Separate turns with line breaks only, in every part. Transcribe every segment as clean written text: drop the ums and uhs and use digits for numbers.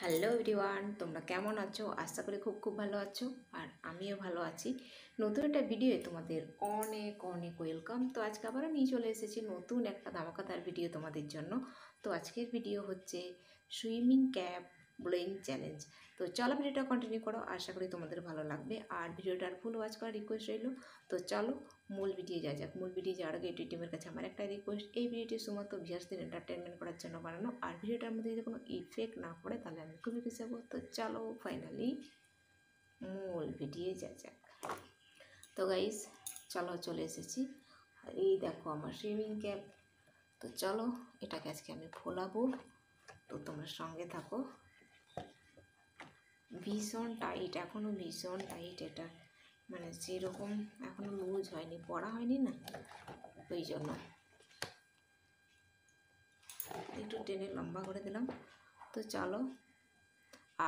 Hello everyone, তোমরা কেমন আছো? আশা করি খুব খুব ভালো আছো। আর আমিও ভালো আছি। নতুন একটা ভিডিওয়ে তোমাদের অনেক অনেক ওয়েলকাম। তো আজকে আবারও নিয়ে চলে এসেছি নতুন একটা ধামাকাদার ভিডিও তোমাদের জন্য। তো আজকের ভিডিও হচ্ছে সুইমিং ক্যাপ ব্লোয়িং চ্যালেঞ্জ। তো চলো ভিডিওটা কন্টিনিউ করো, আশা করি তোমাদের ভালো লাগবে। আর ভিডিওটার ফুল ওয়াচ করার রিকোয়েস্ট রইলো। তো চলো মূল ভিডিও যাক। মূল ভিডিও যাওয়ার আগে ইউটিউব টিমের কাছে আমার একটা রিকোয়েস্ট, এই ভিডিওটি শুধুমাত্র ভিউয়ার্সদের এন্টারটেনমেন্ট করার জন্য বানানো। আর ভিডিওটার মধ্যে যদি কোনো ইফেক্ট না পড়ে তাহলে আমি খুবই খুশি হবো। তো চলো ফাইনালি মূল ভিডিও যাক। তো গাইস চলো চলে এসেছি। আর এই দেখো আমার সুইমিং ক্যাপ। তো চলো এটাকে আজকে আমি ফোলাবো। তো তোমরা সঙ্গে থাকো। ভীষণ টাইট, এখনও ভীষণ টাইট এটা, মানে যেরকম এখনও লুজ হয়নি, পড়া হয়নি না, ওই জন্য একটু টেনে লম্বা করে দিলাম। তো চলো।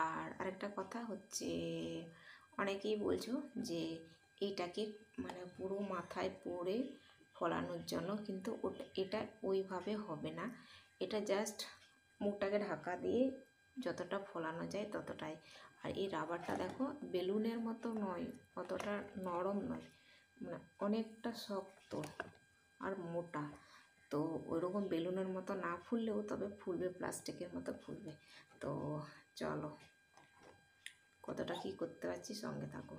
আর আরেকটা কথা হচ্ছে, অনেকেই বলছো যে এইটাকে মানে পুরো মাথায় পরে ফলানোর জন্য, কিন্তু এটা ওইভাবে হবে না। এটা জাস্ট মুখটাকে ঢাকা দিয়ে যতটা ফলানো যায় ততটাই। আর এই রাবারটা দেখো বেলুনের মতো নয়, অতটা নরম নয়, মানে অনেকটা শক্ত আর মোটা। তো ওইরকম বেলুনের মতো না ফুললেও তবে ফুলবে, প্লাস্টিকের মতো ফুলবে। তো চলো কতটা কী করতে পারছি সঙ্গে থাকো।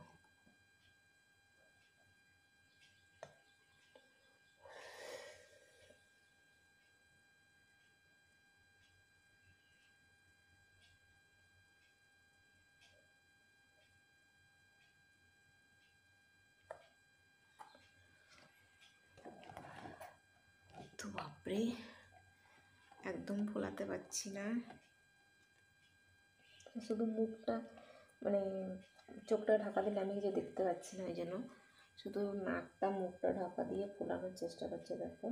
তো বাপরে, একদম ফোলাতে পারছি না। শুধু মুখটা, মানে চোখটা ঢাকা দিলে আমি কিছু দেখতে পাচ্ছি না, ওই জন্য শুধু নাকটা মুখটা ঢাকা দিয়ে ফোলানোর চেষ্টা করছে। দেখো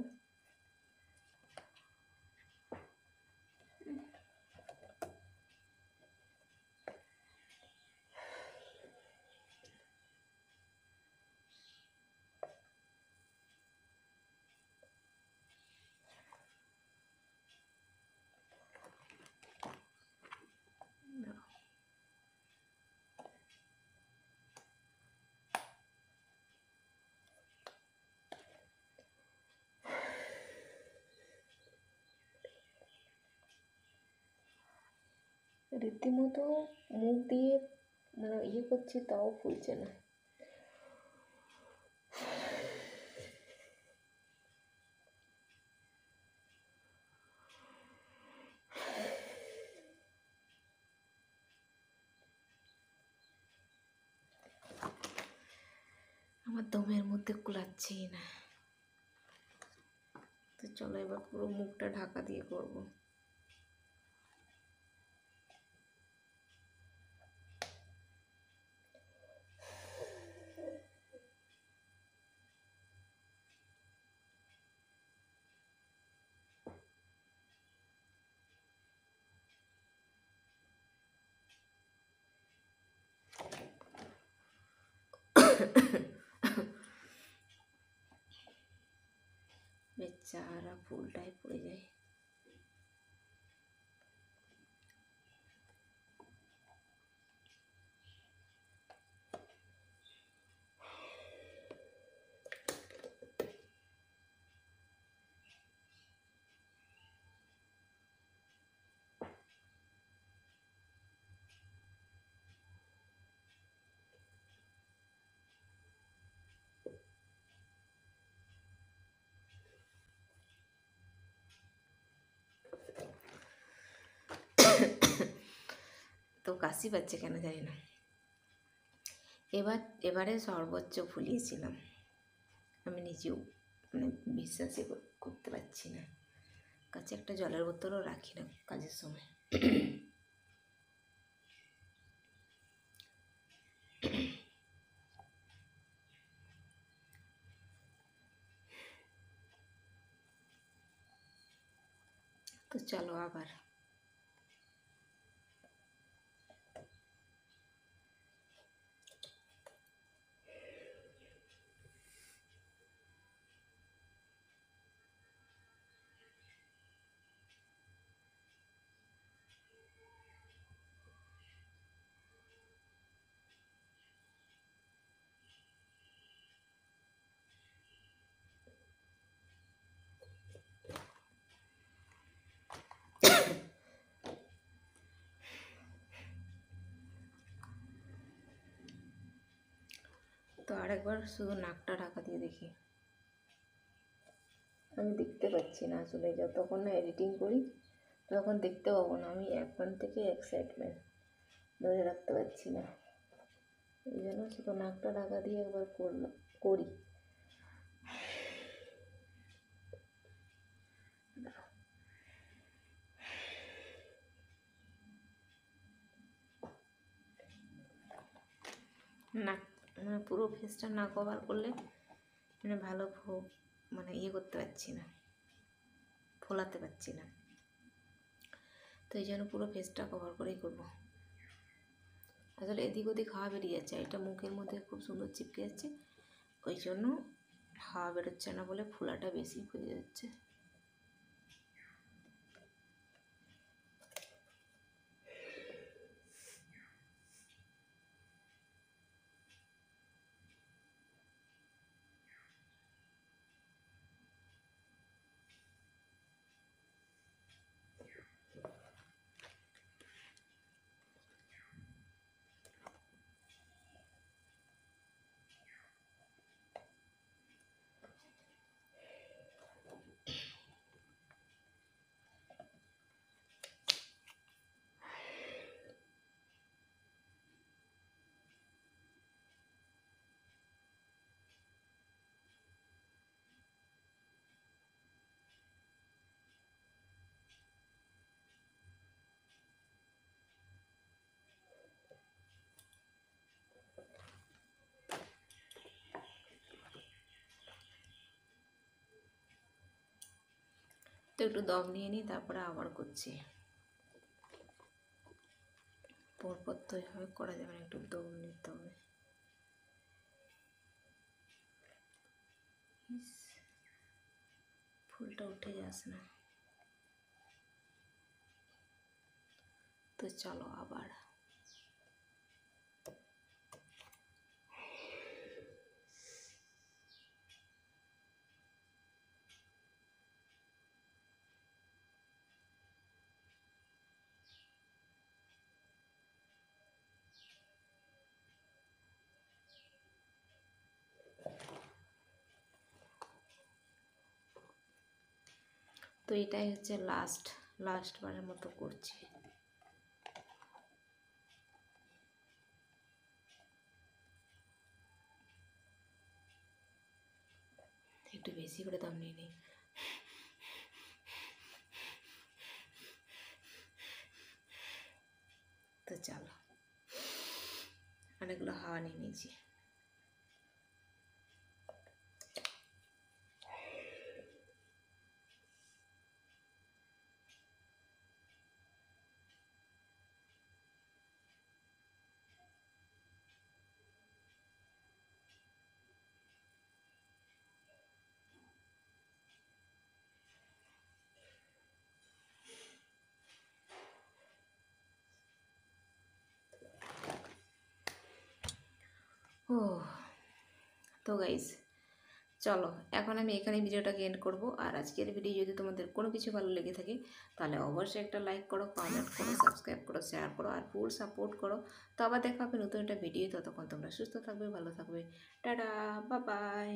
রীতিমতো মুখ দিয়ে মানে ইয়ে করছি তাও ফুলছে না। আমার দমের মধ্যে কুলাচ্ছেই না। তো চলো এবার পুরো মুখটা ঢাকা দিয়ে করবো। বেচারা ফুলটাই পড়ে যায়। তো কাশি পাচ্ছে কেন জানি না। এবারে সর্বোচ্চ ফুলিয়েছিলাম, আমি নিজেও মানে বিশ্বাসই করতে পারছি না। কাছে একটা জলের বোতলও রাখি না কাজের সময়। তো চলো আবার। তো আরেকবার শুধু নাকটা ঢাকা দিয়ে দেখি। আমি দেখতে পাচ্ছি না আসলে, যতক্ষণ না এডিটিং করি তখন দেখতে পাবো না। আমি এখন থেকে এক্সাইটমেন্ট ধরে রাখতে পারছি না, এই জন্য শুধু নাকটা ঢাকা দিয়ে একবার করি। নাক মানে পুরো ফেসটা না কভার করলে মানে ভালো মানে ইয়ে করতে পারছি না, ফোলাতে পারছি না। তো এই জন্য পুরো ফেসটা কভার করেই করবো। আসলে এদিক ওদিক হাওয়া বেরিয়ে যাচ্ছে, এটা মুখের মধ্যে খুব সুন্দর চিপকে যাচ্ছে, ওই জন্য হাওয়া বেরোচ্ছে না বলে ফোলাটা বেশি হয়ে যাচ্ছে। তো একটু দম নিয়ে নিই, তারপরে আবার করছি। পরপর তো এভাবে করা যাবে না, একটু দম নিতে হবে। ফুলটা উঠে যাস না। তো চলো আবার। তো এটাই হচ্ছে লাস্ট বারের মতো করছি। একটু বেশি করে দম নিয়ে নিই। তো চলো, অনেকগুলো হাওয়া নিয়ে নিয়েছি। ও তো গাইস, চলো এখন আমি এখানে ভিডিওটাকে এন্ড করব। আর আজকের ভিডিও যদি তোমাদের কোনো কিছু ভালো লেগে থাকে তাহলে অবশ্যই একটা লাইক করো, কমেন্ট করো, সাবস্ক্রাইব করো, শেয়ার করো আর ফুল সাপোর্ট করো। তো আবার দেখা হবে নতুন একটা ভিডিও। ততক্ষণ তোমরা সুস্থ থাকবে, ভালো থাকবে। Tata, bye bye.